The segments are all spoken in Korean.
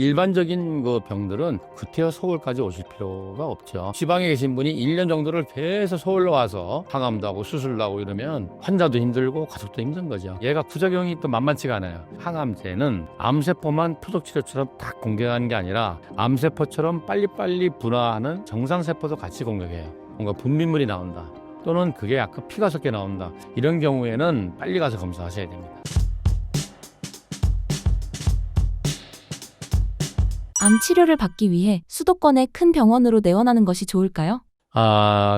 일반적인 그 병들은 구태여 서울까지 오실 필요가 없죠. 지방에 계신 분이 1년 정도를 계속 서울로 와서 항암도 하고 수술도 하고 이러면 환자도 힘들고 가족도 힘든 거죠. 얘가 부작용이 또 만만치가 않아요. 항암제는 암세포만 표적치료처럼 딱 공격하는 게 아니라 암세포처럼 빨리빨리 분화하는 정상세포도 같이 공격해요. 뭔가 분비물이 나온다, 또는 그게 약간 피가 섞여 나온다, 이런 경우에는 빨리 가서 검사하셔야 됩니다. 암 치료를 받기 위해 수도권의 큰 병원으로 내원하는 것이 좋을까요?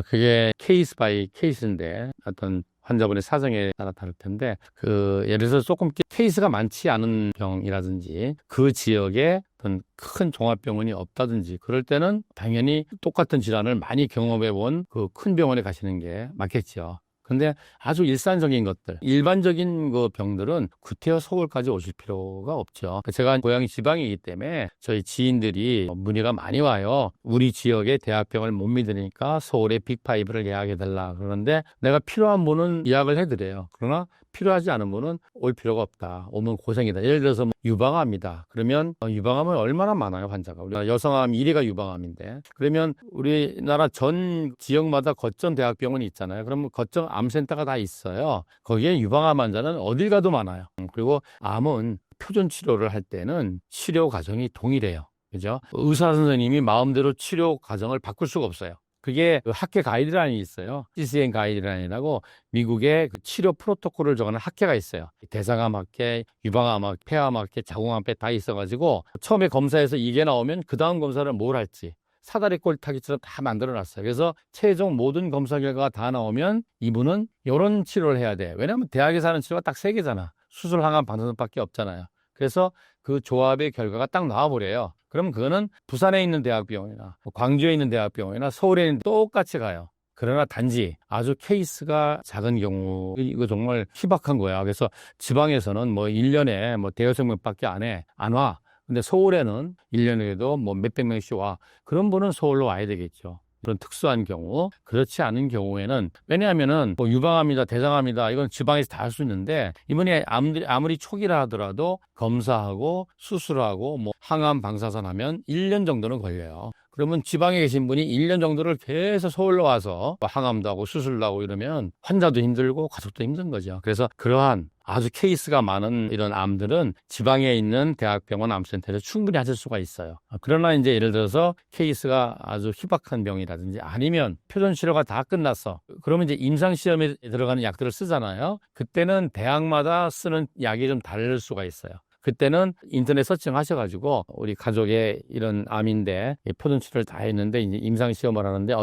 그게 케이스 바이 케이스인데 어떤 환자분의 사정에 따라 다를 텐데, 예를 들어서 조금 케이스가 많지 않은 병이라든지 그 지역에 어떤 큰 종합병원이 없다든지 그럴 때는 당연히 똑같은 질환을 많이 경험해 본 그 큰 병원에 가시는 게 맞겠죠. 근데 아주 일상적인 것들, 일반적인 그 병들은 구태여 서울까지 오실 필요가 없죠. 제가 고향이 지방이기 때문에 저희 지인들이 문의가 많이 와요. 우리 지역의 대학병원을 못 믿으니까 서울에 빅5를 예약해달라 그러는데, 내가 필요한 분은 예약을 해드려요. 그러나 필요하지 않은 분은 올 필요가 없다, 오면 고생이다. 예를 들어서 유방암이다 그러면 유방암은 얼마나 많아요, 환자가. 우리가 여성암 1위가 유방암인데, 그러면 우리나라 전 지역마다 거점 대학병원이 있잖아요. 그러면 거점 암센터가 다 있어요. 거기에 유방암 환자는 어딜 가도 많아요. 그리고 암은 표준 치료를 할 때는 치료 과정이 동일해요. 그죠? 의사 선생님이 마음대로 치료 과정을 바꿀 수가 없어요. 그게 학회 가이드라인이 있어요. CCN 가이드라인이라고 미국의 그 치료 프로토콜을 정하는 학회가 있어요. 대상암 학회, 유방암 학회, 폐암 학회, 자궁암 학회 다 있어가지고 처음에 검사해서 이게 나오면 그 다음 검사를 뭘 할지 사다리 꼴타기처럼 다 만들어놨어요. 그래서 최종 모든 검사 결과가 다 나오면 이분은 이런 치료를 해야 돼. 왜냐하면 대학에서 하는 치료가 딱 3개잖아. 수술, 항암, 방사선밖에 없잖아요. 그래서 그 조합의 결과가 딱 나와버려요. 그럼 그거는 부산에 있는 대학병원이나 광주에 있는 대학병원이나 서울에 있는 똑같이 가요. 그러나 단지 아주 케이스가 작은 경우, 이거 정말 희박한 거야. 그래서 지방에서는 뭐 1년에 뭐 대여섯 명밖에 안 와. 근데 서울에는 1년에도 뭐 몇백 명씩 와. 그런 분은 서울로 와야 되겠죠. 그런 특수한 경우. 그렇지 않은 경우에는, 왜냐하면은 뭐 유방암이다, 대장암이다, 이건 지방에서 다 할 수 있는데, 이분이 아무리 초기라 하더라도 검사하고 수술하고 뭐 항암, 방사선 하면 1년 정도는 걸려요. 그러면 지방에 계신 분이 1년 정도를 계속 서울로 와서 항암도 하고 수술도 하고 이러면 환자도 힘들고 가족도 힘든 거죠. 그래서 그러한 아주 케이스가 많은 이런 암들은 지방에 있는 대학병원 암센터에서 충분히 하실 수가 있어요. 그러나 이제 예를 들어서 케이스가 아주 희박한 병이라든지 아니면 표준 치료가 다 끝났어. 그러면 이제 임상시험에 들어가는 약들을 쓰잖아요. 그때는 대학마다 쓰는 약이 좀 다를 수가 있어요. 그때는 인터넷 서칭하셔가지고 우리 가족의 이런 암인데 표준 치료를 다 했는데 이제 임상시험을 하는데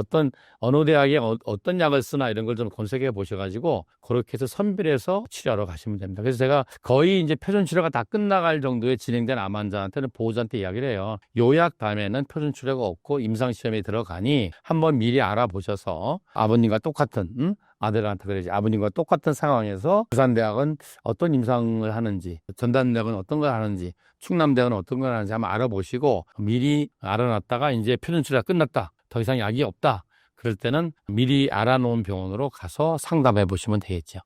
어느 대학에 어떤 약을 쓰나 이런 걸 좀 검색해 보셔가지고 그렇게 해서 선별해서 치료하러 가시면 됩니다. 그래서 제가 거의 이제 표준 치료가 다 끝나갈 정도에 진행된 암 환자한테는 보호자한테 이야기를 해요. 요 약 다음에는 표준 치료가 없고 임상시험에 들어가니 한번 미리 알아보셔서 아버님과 똑같은 아들한테 그러지, 아버님과 똑같은 상황에서 부산대학은 어떤 임상을 하는지, 전담대학은 어떤 걸 하는지, 충남대학은 어떤 걸 하는지 한번 알아보시고 미리 알아놨다가 이제 표준 치료가 끝났다, 더 이상 약이 없다, 그럴 때는 미리 알아놓은 병원으로 가서 상담해 보시면 되겠죠.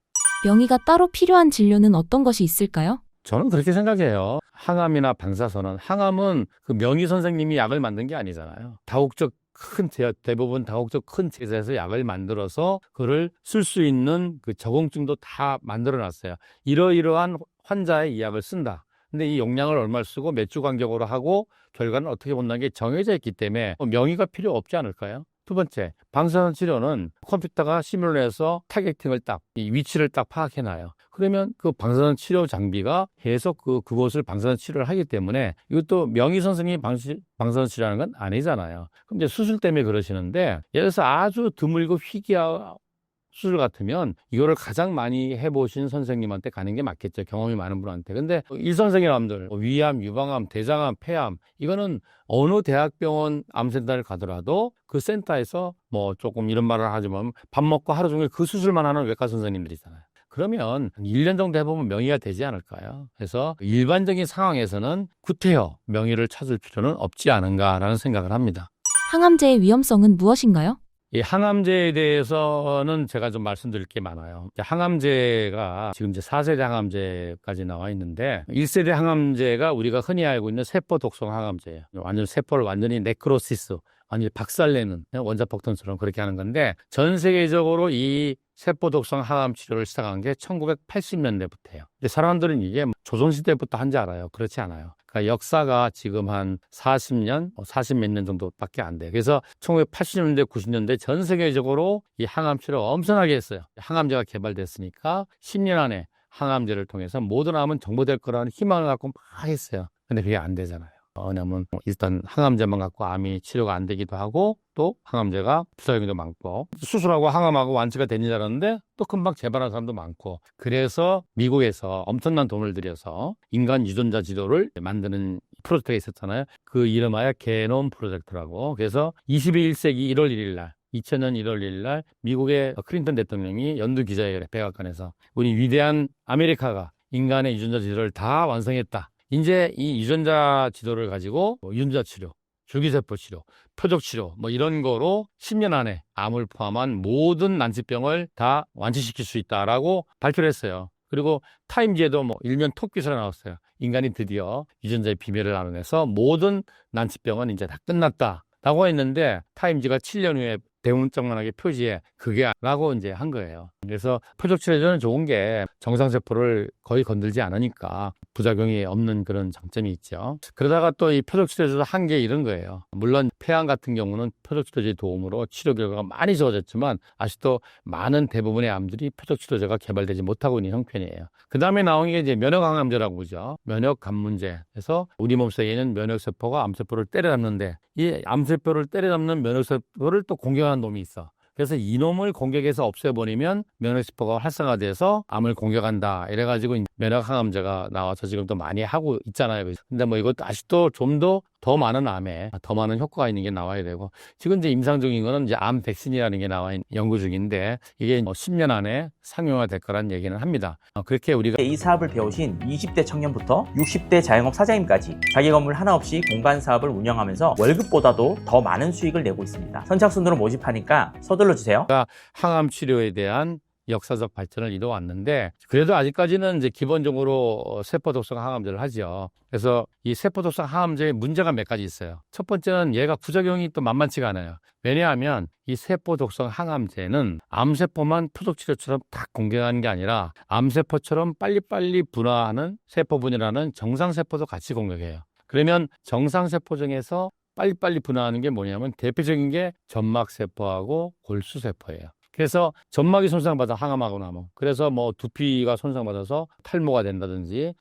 명의가 따로 필요한 진료는 어떤 것이 있을까요? 저는 그렇게 생각해요. 항암이나 방사선은, 항암은 그 명의 선생님이 약을 만든 게 아니잖아요. 대부분 다국적 큰 제사에서 약을 만들어서 그걸 쓸 수 있는 그 적응증도 다 만들어 놨어요. 이러이러한 환자의 이 약을 쓴다. 근데 이 용량을 얼마를 쓰고 몇 주 간격으로 하고 결과는 어떻게 본다는 게 정해져 있기 때문에 명의가 필요 없지 않을까요? 두 번째, 방사선 치료는 컴퓨터가 시뮬레이션해서 타겟팅을 이 위치를 딱 파악해놔요. 그러면 그 방사선 치료 장비가 계속 그곳을 방사선 치료를 하기 때문에 이것도 명의 선생님이 방사선 치료하는 건 아니잖아요. 그럼 이제 수술 때문에 그러시는데, 예를 들어서 아주 드물고 희귀한 수술 같으면 이거를 가장 많이 해보신 선생님한테 가는 게 맞겠죠. 경험이 많은 분한테. 근데 일선생님들, 위암, 유방암, 대장암, 폐암, 이거는 어느 대학병원 암센터를 가더라도 그 센터에서 뭐 조금 이런 말을 하지만 밥 먹고 하루 종일 그 수술만 하는 외과 선생님들이잖아요. 그러면 1년 정도 해보면 명의가 되지 않을까요? 그래서 일반적인 상황에서는 구태여 명의를 찾을 필요는 없지 않은가라는 생각을 합니다. 항암제의 위험성은 무엇인가요? 이 항암제에 대해서는 제가 좀 말씀드릴 게 많아요. 항암제가 지금 이제 4세대 항암제까지 나와 있는데 1세대 항암제가 우리가 흔히 알고 있는 세포 독성 항암제예요. 완전 세포를 완전히 네크로시스, 완전히 박살내는 원자폭탄처럼 그렇게 하는 건데 전 세계적으로 이 세포 독성 항암 치료를 시작한 게 1980년대부터예요. 근데 사람들은 이게 조선시대부터 한지 알아요. 그렇지 않아요. 그러니까 역사가 지금 한 40년, 40 몇 년 정도밖에 안 돼요. 그래서 1980년대, 90년대 전 세계적으로 이 항암 치료를 엄청나게 했어요. 항암제가 개발됐으니까 10년 안에 항암제를 통해서 모든 암은 정보될 거라는 희망을 갖고 막 했어요. 근데 그게 안 되잖아요. 왜냐면 일단 항암제만 갖고 암이 치료가 안 되기도 하고 또 항암제가 부작용도 많고 수술하고 항암하고 완치가 되는 줄 알았는데 또 금방 재발하는 사람도 많고 그래서 미국에서 엄청난 돈을 들여서 인간 유전자 지도를 만드는 프로젝트가 있었잖아요. 그 이름하여 게놈 프로젝트라고. 그래서 21세기 1월 1일 날 2000년 1월 1일 날 미국의 클린턴 대통령이 연두 기자회견에 백악관에서 우리 위대한 아메리카가 인간의 유전자 지도를 다 완성했다. 이제 이 유전자 지도를 가지고 유전자 치료, 줄기세포 치료, 표적 치료 이런 거로 10년 안에 암을 포함한 모든 난치병을 다 완치시킬 수 있다라고 발표를 했어요. 그리고 타임지에도 일면 톱 기사가 나왔어요. 인간이 드디어 유전자의 비밀을 알아내서 모든 난치병은 이제 다 끝났다라고 했는데 타임지가 7년 후에 대문짝만하게 표지에 그게 라고 이제 한 거예요. 그래서 표적 치료제는 좋은 게 정상세포를 거의 건들지 않으니까 부작용이 없는 그런 장점이 있죠. 그러다가 또 이 표적 치료제도 한계 이런 거예요. 물론 폐암 같은 경우는 표적 치료제 도움으로 치료 결과가 많이 좋아졌지만 아직도 많은 대부분의 암들이 표적 치료제가 개발되지 못하고 있는 형편이에요. 그 다음에 나온 게 이제 면역항암제라고 그러죠. 면역감문제. 그래서 우리 몸속에 있는 면역세포가 암세포를 때려잡는데 이 암세포를 때려잡는 면역세포를 또 공격하는 놈이 있어. 그래서 이놈을 공격해서 없애버리면 면역세포가 활성화돼서 암을 공격한다. 이래가지고 면역항암제가 나와서 지금 또 많이 하고 있잖아요. 근데 이것도 아직도 좀 더 많은 암에 더 많은 효과가 있는 게 나와야 되고 지금 이제 임상적인 거는 이제 암 백신이라는 게 나와 있는 연구 중인데 이게 10년 안에 상용화 될 거라는 얘기는 합니다. 그렇게 우리가 이 사업을 배우신 20대 청년부터 60대 자영업 사장님까지 자기 건물 하나 없이 공간 사업을 운영하면서 월급보다도 더 많은 수익을 내고 있습니다. 선착순으로 모집하니까 서둘러 주세요. 항암 치료에 대한 역사적 발전을 이뤄왔는데 그래도 아직까지는 이제 기본적으로 세포 독성 항암제를 하죠. 그래서 이 세포 독성 항암제에 문제가 몇 가지 있어요. 첫 번째는 얘가 부작용이 또 만만치가 않아요. 왜냐하면 이 세포 독성 항암제는 암세포만 표적 치료처럼 딱 공격하는 게 아니라 암세포처럼 빨리빨리 분화하는 세포분이라는 정상세포도 같이 공격해요. 그러면 정상세포 중에서 빨리빨리 분화하는 게 뭐냐면 대표적인 게 점막세포하고 골수세포예요. 그래서 점막이 손상받아 항암하고 나면 그래서 두피가 손상받아서 탈모가 된다든지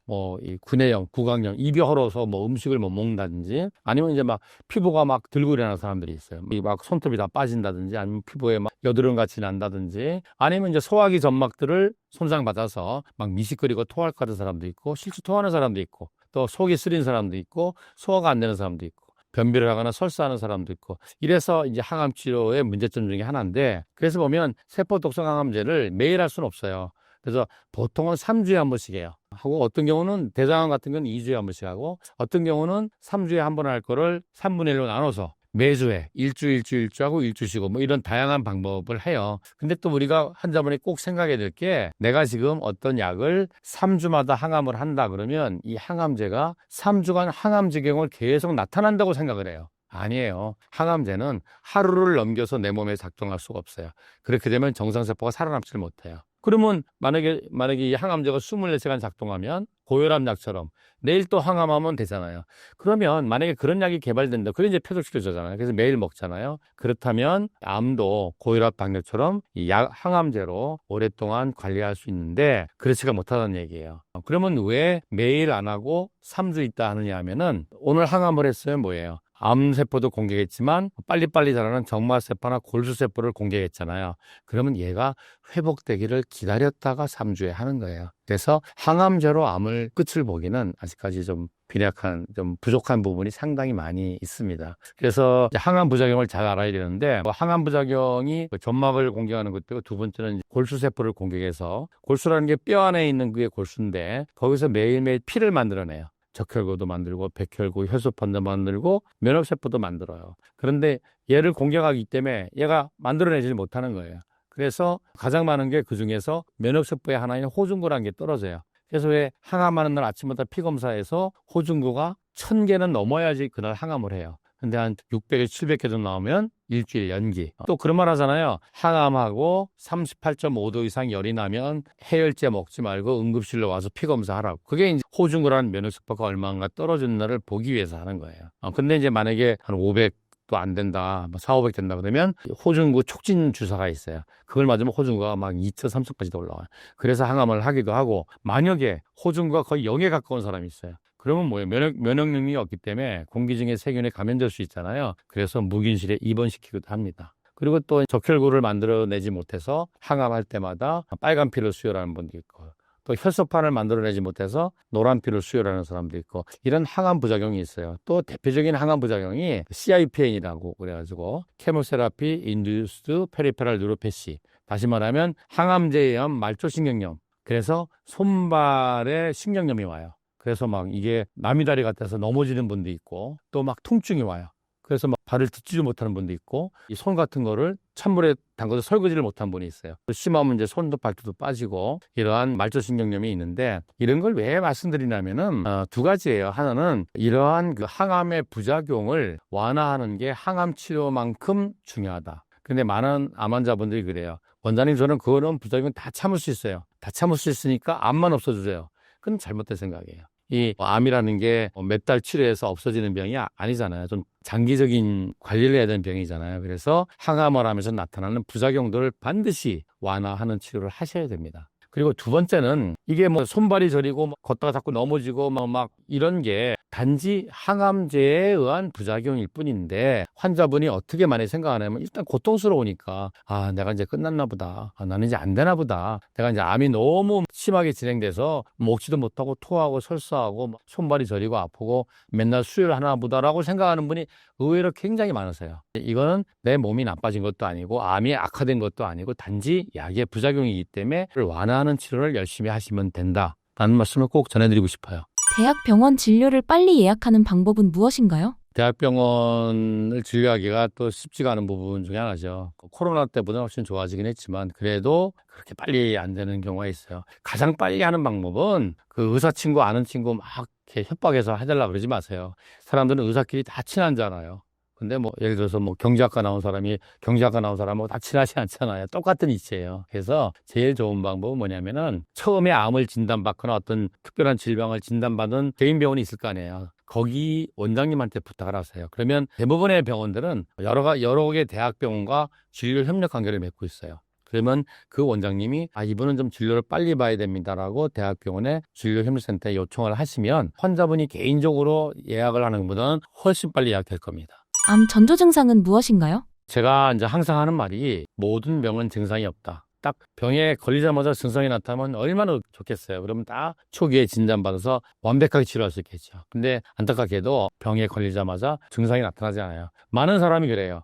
이 구내염, 구강염, 입이 헐어서 음식을 못 먹는다든지 아니면 이제 피부가 들고 일어나는 사람들이 있어요. 손톱이 다 빠진다든지 아니면 피부에 여드름 같이 난다든지 아니면 이제 소화기 점막들을 손상받아서 미식거리고 토할 것 같은 사람도 있고 실제 토하는 사람도 있고 또 속이 쓰린 사람도 있고 소화가 안 되는 사람도 있고 변비를 하거나 설사하는 사람도 있고 이래서 이제 항암 치료의 문제점 중에 하나인데 그래서 보면 세포 독성 항암제를 매일 할 수는 없어요. 그래서 보통은 3주에 한 번씩 해요. 하고 어떤 경우는 대장암 같은 건 2주에 한 번씩 하고 어떤 경우는 3주에 한 번 할 거를 3분의 1로 나눠서 매주에 일주 하고 일주 쉬고 이런 다양한 방법을 해요. 근데 또 우리가 환자분이 꼭 생각해야 될 게 내가 지금 어떤 약을 3주마다 항암을 한다 그러면 이 항암제가 3주간 항암작용을 계속 나타난다고 생각을 해요. 아니에요. 항암제는 하루를 넘겨서 내 몸에 작동할 수가 없어요. 그렇게 되면 정상세포가 살아남지를 못해요. 그러면 만약에 이 항암제가 24시간 작동하면 고혈압 약처럼 내일 또 항암하면 되잖아요. 그러면 만약에 그런 약이 개발된다. 그게 이제 표적치료제잖아요. 그래서 매일 먹잖아요. 그렇다면 암도 고혈압 당뇨처럼 이 항암제로 오랫동안 관리할 수 있는데 그렇지가 못하다는 얘기예요. 그러면 왜 매일 안 하고 3주 있다 하느냐 하면은 오늘 항암을 했어요. 뭐예요? 암세포도 공격했지만 빨리빨리 자라는 정막세포나 골수세포를 공격했잖아요. 그러면 얘가 회복되기를 기다렸다가 3주에 하는 거예요. 그래서 항암제로 암을 끝을 보기는 아직까지 좀 빈약한, 좀 부족한 부분이 상당히 많이 있습니다. 그래서 항암 부작용을 잘 알아야 되는데 항암 부작용이 점막을 공격하는 것도 두 번째는 골수세포를 공격해서 골수라는 게 뼈 안에 있는 그게 골수인데 거기서 매일매일 피를 만들어내요. 적혈구도 만들고 백혈구, 혈소판도 만들고 면역세포도 만들어요. 그런데 얘를 공격하기 때문에 얘가 만들어내지 못하는 거예요. 그래서 가장 많은 게 그중에서 면역세포의 하나인 호중구라는 게 떨어져요. 그래서 왜 항암하는 날 아침마다 피검사에서 호중구가 1000개는 넘어야지 그날 항암을 해요. 근데 한 600개, 700개 정도 나오면 일주일 연기. 또 그런 말 하잖아요. 항암하고 38.5도 이상 열이 나면 해열제 먹지 말고 응급실로 와서 피검사하라고. 그게 이제 호중구라는 면역세포가 얼마나 떨어진 날을 보기 위해서 하는 거예요. 근데 이제 만약에 한 500도 안 된다, 4, 500 된다 그러면 호중구 촉진 주사가 있어요. 그걸 맞으면 호중구가 막 2천, 3천까지도 올라와요. 그래서 항암을 하기도 하고, 만약에 호중구가 거의 0에 가까운 사람이 있어요. 그러면 뭐예요? 면역 능력이 없기 때문에 공기 중에 세균에 감염될 수 있잖아요. 그래서 무균실에 입원시키기도 합니다. 그리고 또 적혈구를 만들어내지 못해서 항암할 때마다 빨간 피를 수혈하는 분도 있고, 또 혈소판을 만들어내지 못해서 노란 피를 수혈하는 사람도 있고, 이런 항암 부작용이 있어요. 또 대표적인 항암 부작용이 CIPN이라고 그래가지고 케모세라피 인듀스드 페리페랄 뉴로패시, 다시 말하면 항암제염 말초신경염. 그래서 손발에 신경염이 와요. 그래서 막 이게 나미다리 같아서 넘어지는 분도 있고, 또 막 통증이 와요. 그래서 막 발을 딛지도 못하는 분도 있고, 이 손 같은 거를 찬물에 담가서 설거지를 못한 분이 있어요. 심하면 이제 손도 발톱도 빠지고, 이러한 말초신경염이 있는데, 이런 걸 왜 말씀드리냐면은 두 가지예요. 하나는 이러한 그 항암의 부작용을 완화하는 게 항암 치료만큼 중요하다. 근데 많은 암 환자분들이 그래요. 원장님, 저는 그거는 부작용 다 참을 수 있어요. 다 참을 수 있으니까 암만 없어주세요. 그건 잘못된 생각이에요. 이 암이라는 게 몇 달 치료해서 없어지는 병이 아니잖아요. 좀 장기적인 관리를 해야 되는 병이잖아요. 그래서 항암을 하면서 나타나는 부작용들을 반드시 완화하는 치료를 하셔야 됩니다. 그리고 두 번째는 이게 뭐 손발이 저리고 걷다가 자꾸 넘어지고 막 이런 게 단지 항암제에 의한 부작용일 뿐인데, 환자분이 어떻게 많이 생각하냐면 일단 고통스러우니까 내가 이제 끝났나 보다, 나는 이제 안 되나 보다, 내가 이제 암이 너무 심하게 진행돼서 먹지도 못하고 토하고 설사하고 손발이 저리고 아프고 맨날 수혈하나 보다라고 생각하는 분이 의외로 굉장히 많으세요. 이거는 내 몸이 나빠진 것도 아니고 암이 악화된 것도 아니고 단지 약의 부작용이기 때문에 완화하는 치료를 열심히 하시면 된다라는 말씀을 꼭 전해드리고 싶어요. 대학병원 진료를 빨리 예약하는 방법은 무엇인가요? 대학병원을 진료하기가 또 쉽지가 않은 부분 중에 하나죠. 코로나 때보다 훨씬 좋아지긴 했지만 그래도 그렇게 빨리 안 되는 경우가 있어요. 가장 빨리 하는 방법은 그 의사 친구, 아는 친구 막 이렇게 협박해서 해달라 그러지 마세요. 사람들은 의사끼리 다 친하잖아요. 근데 뭐 예를 들어서 뭐 경제학과 나온 사람이 경제학과 나온 사람하고 다 친하지 않잖아요. 똑같은 이치예요. 그래서 제일 좋은 방법은 뭐냐면은 처음에 암을 진단받거나 어떤 특별한 질병을 진단받은 개인 병원이 있을 거 아니에요. 거기 원장님한테 부탁을 하세요. 그러면 대부분의 병원들은 여러 개 대학병원과 진료 협력 관계를 맺고 있어요. 그러면 그 원장님이 이분은 좀 진료를 빨리 봐야 됩니다라고 대학병원의 진료협력센터에 요청을 하시면 환자분이 개인적으로 예약을 하는 것보다는 훨씬 빨리 예약될 겁니다. 암 전조 증상은 무엇인가요? 제가 이제 항상 하는 말이 모든 병은 증상이 없다. 딱 병에 걸리자마자 증상이 나타나면 얼마나 좋겠어요. 그러면 딱 초기에 진단받아서 완벽하게 치료할 수 있겠죠. 근데 안타깝게도 병에 걸리자마자 증상이 나타나지 않아요. 많은 사람이 그래요.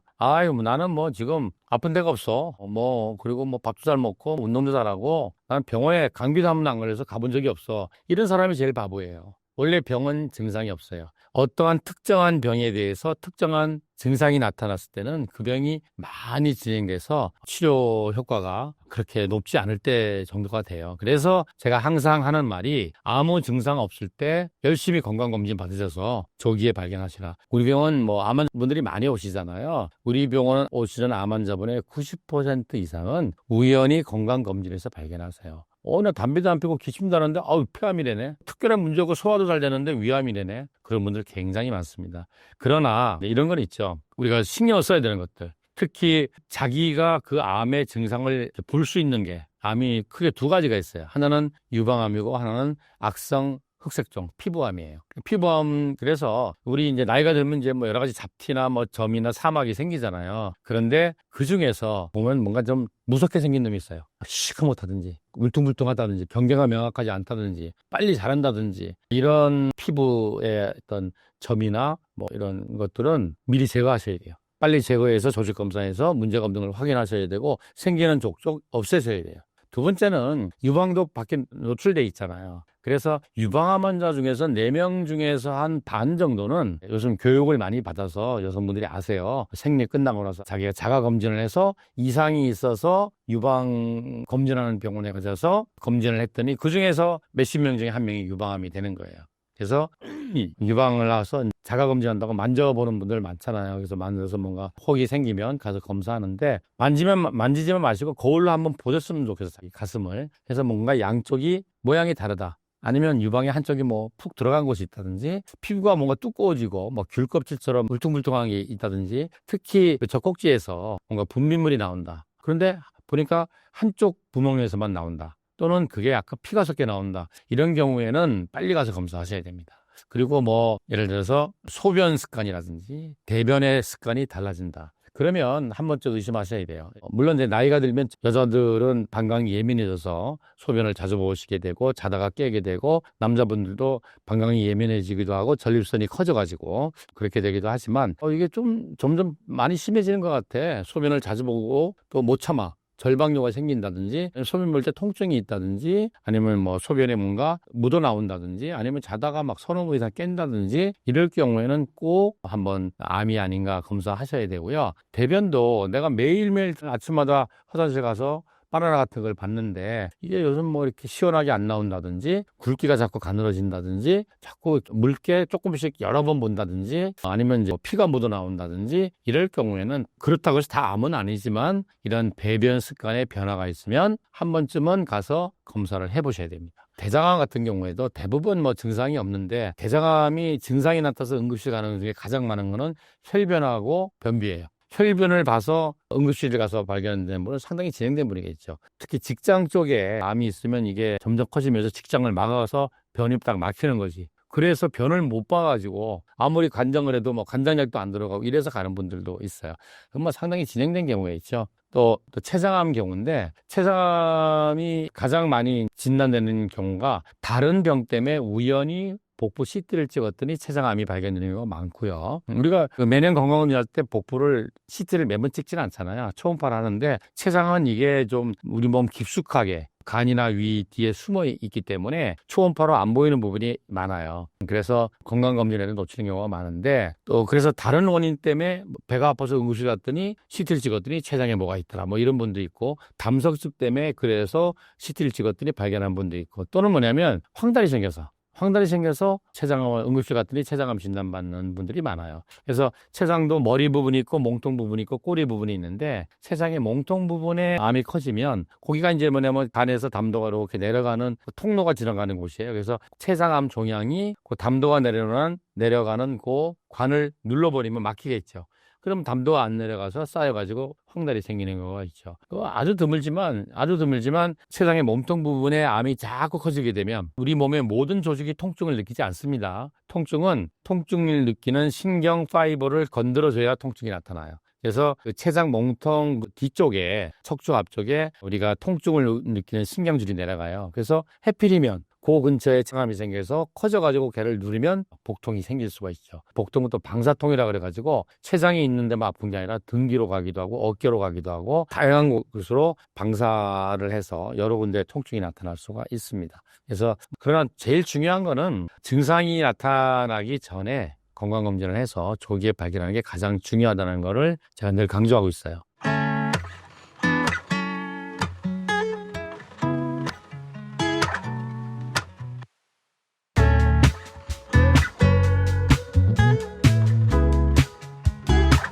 나는 뭐 지금 아픈 데가 없어. 그리고 뭐 밥도 잘 먹고 운동도 잘하고 나는 병원에 감기도 한 번도 안 걸려서 가본 적이 없어. 이런 사람이 제일 바보예요. 원래 병은 증상이 없어요. 어떠한 특정한 병에 대해서 특정한 증상이 나타났을 때는 그 병이 많이 진행돼서 치료 효과가 그렇게 높지 않을 때 정도가 돼요. 그래서 제가 항상 하는 말이 아무 증상 없을 때 열심히 건강검진 받으셔서 조기에 발견하시라. 우리 병원 암 환자분들이 많이 오시잖아요. 우리 병원은 오시는 암 환자분의 90% 이상은 우연히 건강검진에서 발견하세요. 나 담배도 안 피고 기침도 안 하는데 폐암이래네. 특별한 문제 없고 소화도 잘 되는데 위암이래네. 그런 분들 굉장히 많습니다. 그러나 이런 건 있죠. 우리가 신경을 써야 되는 것들. 특히 자기가 그 암의 증상을 볼 수 있는 게 암이 크게 두 가지가 있어요. 하나는 유방암이고 하나는 악성 흑색종, 피부암이에요. 피부암, 그래서 우리 이제 나이가 들면 이제 여러 가지 잡티나 점이나 사막이 생기잖아요. 그런데 그 중에서 보면 뭔가 좀 무섭게 생긴 놈이 있어요. 시커멓다든지, 울퉁불퉁하다든지, 경계가 명확하지 않다든지, 빨리 자란다든지, 이런 피부의 어떤 점이나 이런 것들은 미리 제거하셔야 돼요. 빨리 제거해서 조직 검사해서 문제가 없는 걸 확인하셔야 되고 생기는 족족 없애셔야 돼요. 두 번째는 유방도 밖에 노출돼 있잖아요. 그래서 유방암 환자 중에서 4명 중에서 한 반 정도는 요즘 교육을 많이 받아서 여성분들이 아세요. 생리 끝나고 나서 자기가 자가 검진을 해서 이상이 있어서 유방 검진하는 병원에 가셔서 검진을 했더니 그중에서 몇십 명 중에 한 명이 유방암이 되는 거예요. 그래서 유방을 나와서 자가 검진한다고 만져보는 분들 많잖아요. 그래서 만져서 뭔가 혹이 생기면 가서 검사하는데 만지지만 마시고 거울로 한번 보셨으면 좋겠어요. 이 가슴을. 그래서 뭔가 양쪽이 모양이 다르다. 아니면 유방의 한쪽이 뭐 푹 들어간 곳이 있다든지 피부가 뭔가 두꺼워지고 뭐 귤껍질처럼 울퉁불퉁한 게 있다든지 특히 그 젖꼭지에서 뭔가 분비물이 나온다. 그런데 보니까 한쪽 구멍에서만 나온다. 또는 그게 약간 피가 섞여 나온다. 이런 경우에는 빨리 가서 검사하셔야 됩니다. 그리고 뭐 예를 들어서 소변 습관이라든지 대변의 습관이 달라진다. 그러면 한 번쯤 의심하셔야 돼요. 물론 이제 나이가 들면 여자들은 방광이 예민해져서 소변을 자주 보시게 되고 자다가 깨게 되고 남자분들도 방광이 예민해지기도 하고 전립선이 커져가지고 그렇게 되기도 하지만 이게 좀 점점 많이 심해지는 것 같아. 소변을 자주 보고 또 못 참아. 절박뇨가 생긴다든지 소변 볼 때 통증이 있다든지 아니면 뭐 소변에 뭔가 묻어 나온다든지 아니면 자다가 막 서너 번 이상 깬다든지 이럴 경우에는 꼭 한번 암이 아닌가 검사하셔야 되고요. 대변도 내가 매일매일 아침마다 화장실 가서 바나나 같은 걸 봤는데 이게 요즘 뭐 이렇게 시원하게 안 나온다든지 굵기가 자꾸 가늘어진다든지 자꾸 물게 조금씩 여러 번 본다든지 아니면 이제 피가 묻어 나온다든지 이럴 경우에는 그렇다고 해서 다 암은 아니지만 이런 배변 습관에 변화가 있으면 한 번쯤은 가서 검사를 해보셔야 됩니다. 대장암 같은 경우에도 대부분 뭐 증상이 없는데 대장암이 증상이 나타나서 응급실 가는 중에 가장 많은 거는 혈변하고 변비예요. 혈변을 봐서 응급실에 가서 발견된 분은 상당히 진행된 분이겠죠. 특히 직장 쪽에 암이 있으면 이게 점점 커지면서 직장을 막아서 변이 딱 막히는 거지. 그래서 변을 못 봐가지고 아무리 관장을 해도 뭐 관장약도 안 들어가고 이래서 가는 분들도 있어요. 그건 상당히 진행된 경우가 있죠. 또 췌장암 경우인데 췌장암이 가장 많이 진단되는 경우가 다른 병 때문에 우연히 복부 CT를 찍었더니 췌장암이 발견되는 경우가 많고요. 우리가 매년 건강검진할 때 복부를 CT를 매번 찍지는 않잖아요. 초음파를 하는데 췌장암은 이게 좀 우리 몸 깊숙하게 간이나 위 뒤에 숨어 있기 때문에 초음파로 안 보이는 부분이 많아요. 그래서 건강검진에는 놓치는 경우가 많은데 또 그래서 다른 원인 때문에 배가 아파서 응급실 갔더니 CT를 찍었더니 췌장에 뭐가 있더라 뭐 이런 분도 있고 담석습 때문에 그래서 CT를 찍었더니 발견한 분도 있고 또는 뭐냐면 황달이 생겨서 췌장암 응급실 갔더니 췌장암 진단받는 분들이 많아요. 그래서 췌장도 머리 부분이 있고 몸통 부분이 있고 꼬리 부분이 있는데 췌장의 몸통 부분에 암이 커지면 거기가 이제 뭐냐면 간에서 담도가 이렇게 내려가는 통로가 지나가는 곳이에요. 그래서 췌장암 종양이 그 담도가 내려가는 그 관을 눌러버리면 막히겠죠. 그럼 담도가 안 내려가서 쌓여가지고 황달이 생기는 경우가 있죠. 아주 드물지만 췌장의 몸통 부분에 암이 자꾸 커지게 되면 우리 몸의 모든 조직이 통증을 느끼지 않습니다. 통증은 통증을 느끼는 신경 파이버를 건드려줘야 통증이 나타나요. 그래서 그 췌장 몸통 뒤쪽에 척추 앞쪽에 우리가 통증을 느끼는 신경줄이 내려가요. 그래서 해필이면 그 근처에 췌장암이 생겨서 커져가지고 걔를 누르면 복통이 생길 수가 있죠. 복통은 또 방사통이라 그래가지고 췌장이 있는 데만 아픈 게 아니라 등 뒤로 가기도 하고 어깨로 가기도 하고 다양한 곳으로 방사를 해서 여러 군데 통증이 나타날 수가 있습니다. 그래서 그러나 제일 중요한 거는 증상이 나타나기 전에 건강검진을 해서 조기에 발견하는 게 가장 중요하다는 거를 제가 늘 강조하고 있어요.